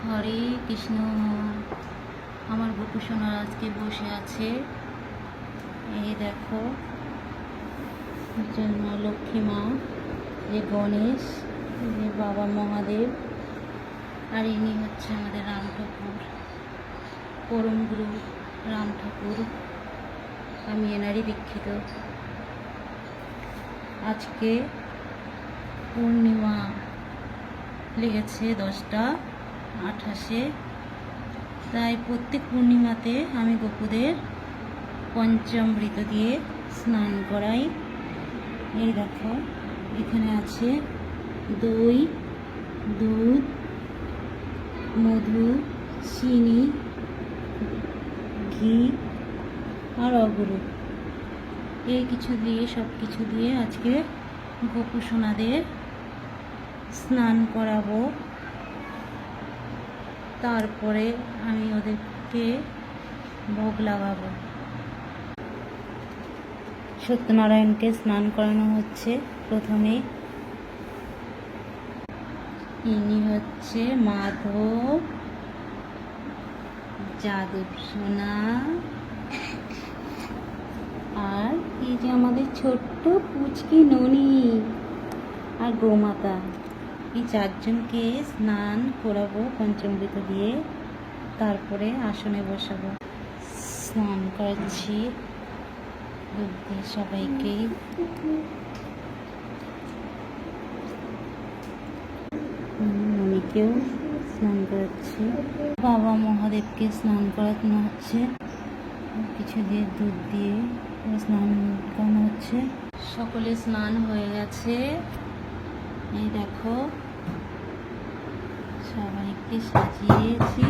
হরে কৃষ্ণ। আমার গোপু সোনার আজকে বসে আছে। এই দেখো, মা লক্ষ্মী মা, যে গণেশ, যে বাবা মহাদেব, আর ইনি হচ্ছে আমাদের রাম ঠাকুর, পরম গুরু রাম ঠাকুর। আমি এনারই দীক্ষিত। আজকে পূর্ণিমা লেগেছে 10টা 28-এ, তাই প্রত্যেক পূর্ণিমাতে আমি গোপুদের পঞ্চামৃত দিয়ে স্নান করাই। এই দেখো, এখানে আছে দই, দুধ, মধু, চিনি, ঘি আর অগুরু, এই কিছু দিয়ে, সব কিছু দিয়ে আজকে গোপু সোনাদের স্নান করাবো। তারপরে আমি ওদেরকে ভোগ লাগাবো। সত্যনারায়ণকে স্নান করানো হচ্ছে প্রথমে। ইনি হচ্ছে মাধব, যাদব সোনা, আর এই যে আমাদের ছোট্ট পুচকি ননি আর গোমাতা। এই চারজনকে স্নান করাবো পঞ্চামৃত দিয়ে, তারপরে আসনে বসাবো। স্নান করাচ্ছি সবাইকেই। ননিকেও স্নান করাচ্ছি। বাবা মহাদেবকে স্নান করানো হচ্ছে কিছু দিয়ে, দুধ দিয়ে স্নান করানো হচ্ছে। সকলে স্নান হয়ে গেছে। এই দেখো, সবাইকে সাজিয়েছি।